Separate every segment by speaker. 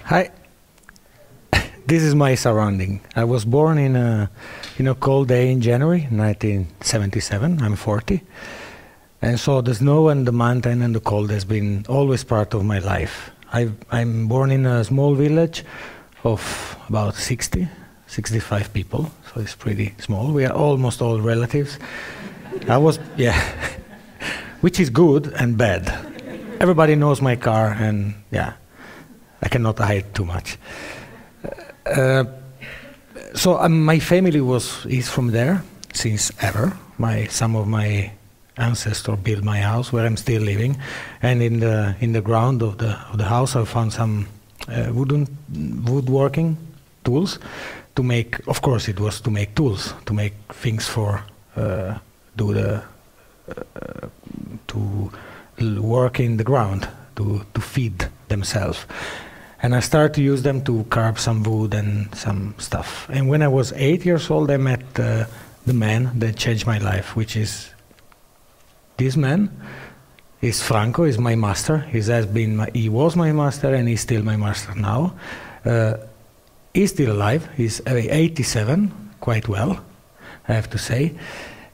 Speaker 1: Hi. This is my surrounding. I was born in a cold day in January 1977. I'm 40. And so the snow and the mountain and the cold has been always part of my life. I'm born in a small village of about 65 people, so it's pretty small. We are almost all relatives. Which is good and bad. Everybody knows my car, and I cannot hide too much. My family is from there since ever. Some of my ancestors built my house where I'm still living, and in the ground of the house I found some woodworking tools to make. Of course, it was to make tools, to make things for to work in the ground, to feed themselves. And I started to use them to carve some wood and some stuff. And when I was 8 years old, I met the man that changed my life, which is this man. Is Franco, is my master. He was my master, and he's still my master now. He's still alive. He's 87, quite well, I have to say.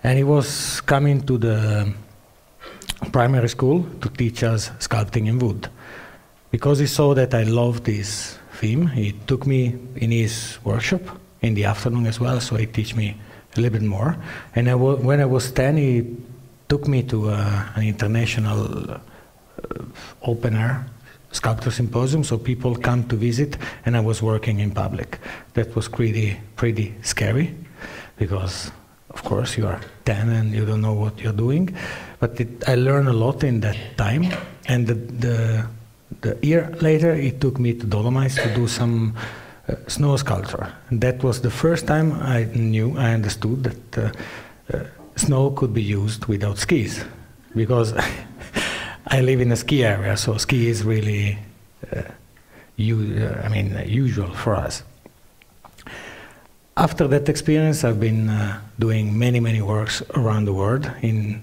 Speaker 1: And he was coming to the primary school to teach us sculpting in wood. Because he saw that I loved this theme, he took me in his workshop in the afternoon as well, so he taught me a little bit more. And when I was 10, he took me to an international open-air sculptor symposium, so people come to visit, and I was working in public. That was pretty scary, because of course you are 10 and you don't know what you're doing. But I learned a lot in that time, and the year later, he took me to Dolomites to do some snow sculpture. And that was the first time I understood that snow could be used without skis, because I live in a ski area, so ski is really usual for us. After that experience, I've been doing many works around the world in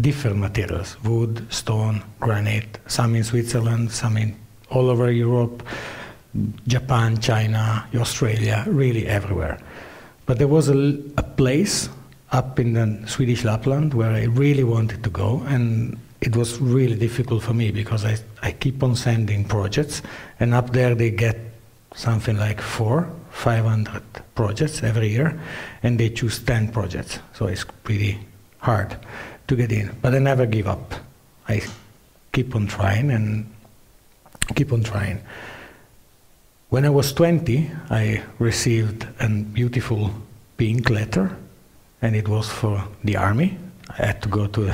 Speaker 1: different materials: wood, stone, granite, some in Switzerland, some in all over Europe, Japan, China, Australia, really everywhere. But there was a place up in the Swedish Lapland where I really wanted to go, and it was really difficult for me because I keep on sending projects, and up there they get something like 500 projects every year, and they choose 10 projects, so it's pretty hard to get in. But I never give up. I keep on trying and keep on trying. When I was 20, I received a beautiful pink letter, and it was for the army. I had to go to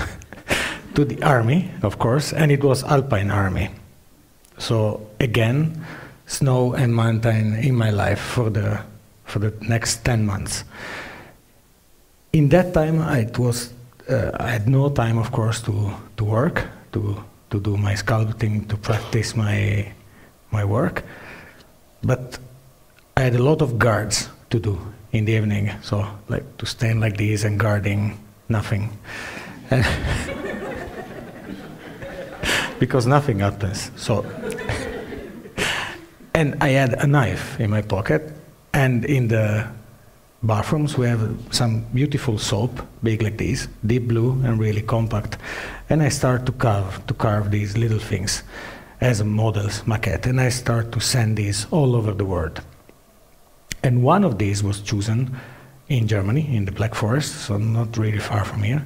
Speaker 1: the army, of course, and it was Alpine Army. So again, snow and mountain in my life for the next 10 months. In that time, I had no time, of course, to work, to do my sculpting, to practice my work. But I had a lot of guards to do in the evening, so like to stand like this and guarding nothing. Because nothing happens. And I had a knife in my pocket, and in the bathrooms we have some beautiful soap, big like this, deep blue and really compact. And I start to carve these little things as models, maquette, and I start to send these all over the world. And one of these was chosen in Germany, in the Black Forest, so not really far from here.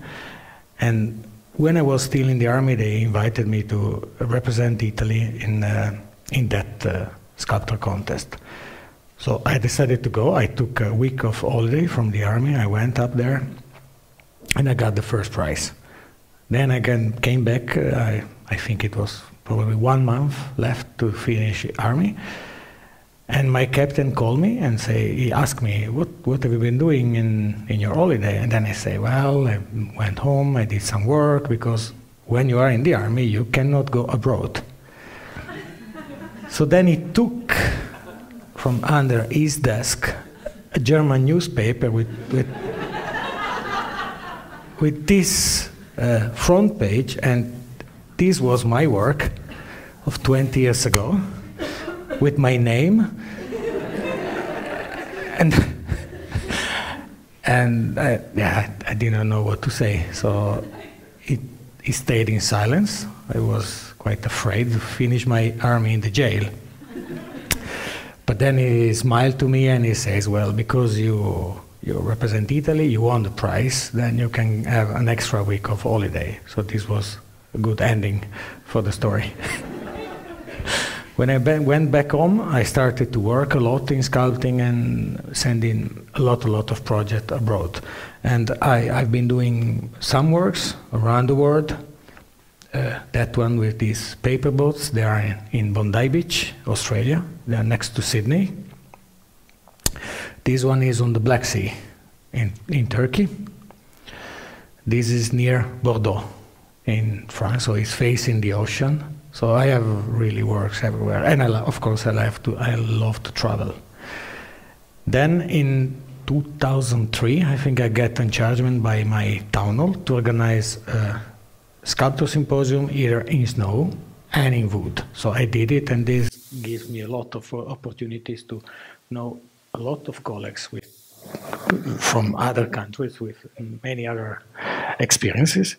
Speaker 1: And when I was still in the army, they invited me to represent Italy in that sculptor contest. So I decided to go. I took a week of holiday from the army. I went up there, and I got the first prize. Then I came back. I think it was probably 1 month left to finish the army. And my captain called me and he asked me, what have you been doing in your holiday? And then I say, well, I went home, I did some work, because when you are in the army, you cannot go abroad. So then he took from under his desk a German newspaper with this front page, and this was my work of 20 years ago. with my name. And I didn't know what to say. So he stayed in silence. I was quite afraid to finish my army in the jail. But then he smiled to me and he says, well, because you represent Italy, you won the prize, then you can have an extra week of holiday. So this was a good ending for the story. When I went back home, I started to work a lot in sculpting and sending a lot of projects abroad. And I've been doing some works around the world. That one with these paper boats, they are in Bondi Beach, Australia. They are next to Sydney. This one is on the Black Sea in Turkey. This is near Bordeaux in France, so it's facing the ocean. So I have really works everywhere, and of course I love to travel. Then in 2003, I think I got encouragement by my town hall to organize a sculptor symposium either in snow and in wood. So I did it, and this gives me a lot of opportunities to know a lot of colleagues from other countries with many other experiences.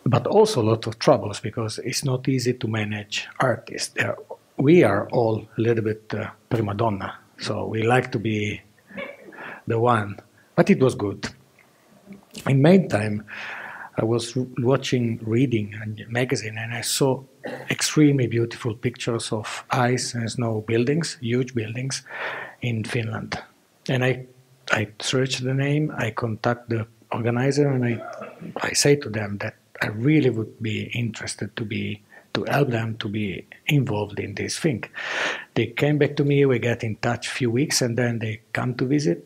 Speaker 1: But also a lot of troubles, because it's not easy to manage artists. We are all a little bit prima donna, so we like to be the one. But it was good. In meantime, I was reading a magazine, and I saw extremely beautiful pictures of ice and snow buildings, huge buildings, in Finland. And I searched the name, I contact the organizer, and I say to them that I really would be interested to help them to be involved in this thing. They came back to me, we got in touch a few weeks, and then they come to visit,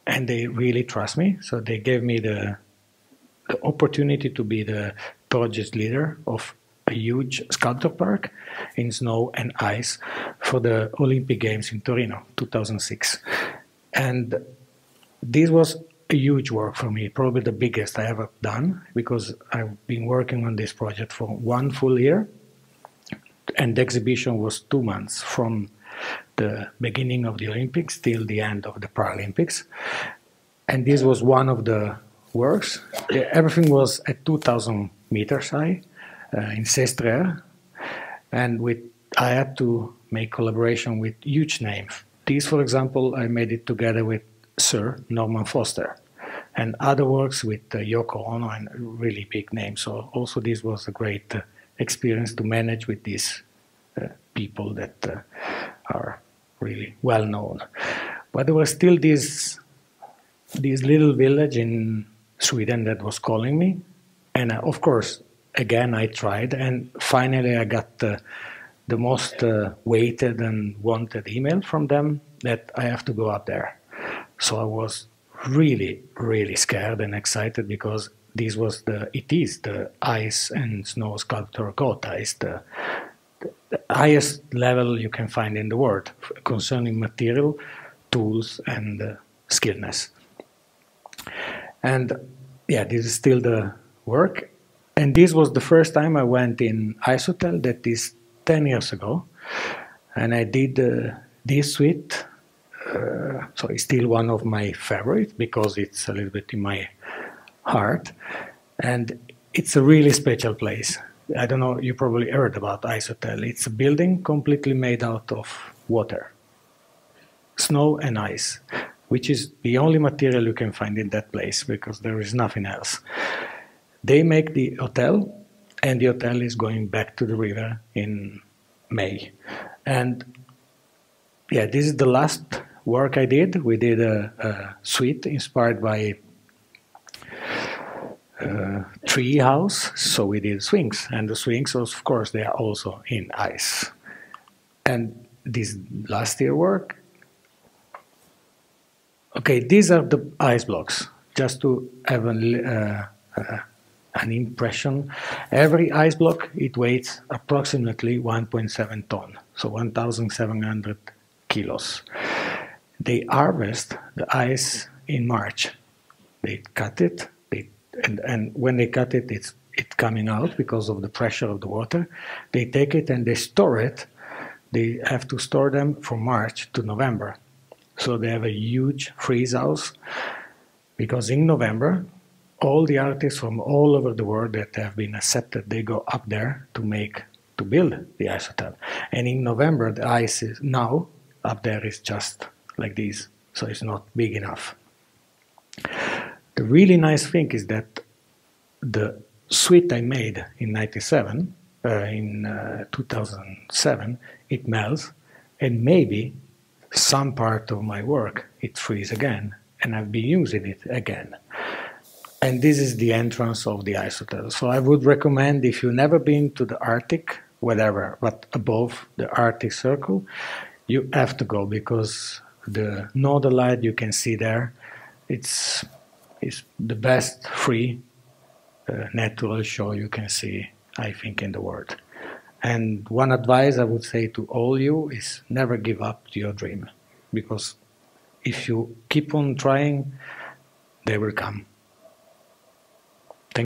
Speaker 1: and they really trust me. So they gave me the opportunity to be the project leader of a huge sculptor park in snow and ice for the Olympic Games in Torino, 2006. And this was a huge work for me, probably the biggest I ever done, because I've been working on this project for 1 full year, and the exhibition was 2 months, from the beginning of the Olympics till the end of the Paralympics. And this was one of the works. Everything was at 2,000 meters high in Sestriere, and I had to make collaboration with huge names. This, for example, I made it together with Sir Norman Foster, and other works with Yoko Ono and really big names. So also this was a great experience to manage with these people that are really well known. But there was still this little village in Sweden that was calling me, and of course, again I tried, and finally I got the most waited and wanted email from them that I have to go up there. So I was really, really scared and excited, because it is the ice and snow sculptor Gotha. It's the highest level you can find in the world concerning material, tools, and skillness. And yeah, this is still the work. And this was the first time I went in Ice Hotel, that is 10 years ago. And I did this suite. So it's still one of my favorites, because it's a little bit in my heart. And it's a really special place. I don't know, you probably heard about Ice Hotel. It's a building completely made out of water, snow and ice, which is the only material you can find in that place, because there is nothing else. They make the hotel, and the hotel is going back to the river in May. And yeah, this is the last work I did. We did a suite inspired by tree house, so we did swings, and the swings, of course, they are also in ice. And this last year work, okay, these are the ice blocks, just to have an impression. Every ice block, it weighs approximately 1.7 ton, so 1,700 kilos. They harvest the ice in March. They cut it, and when they cut it, it's coming out because of the pressure of the water. They take it and they store it they have to store them from March to November. So they have a huge freeze house, because in November, all the artists from all over the world that have been accepted, they go up there to build the ice hotel. And in November, the ice is now up there is just like this, so it's not big enough. The really nice thing is that the suite I made in 2007, it melts, and maybe some part of my work, it freezes again, and I've been using it again. And this is the entrance of the ice hotel. So I would recommend, if you've never been to the Arctic, whatever, but above the Arctic Circle, you have to go, because the northern light you can see there, it's the best free natural show you can see, I think, in the world. And one advice I would say to all you is never give up your dream, because if you keep on trying, they will come.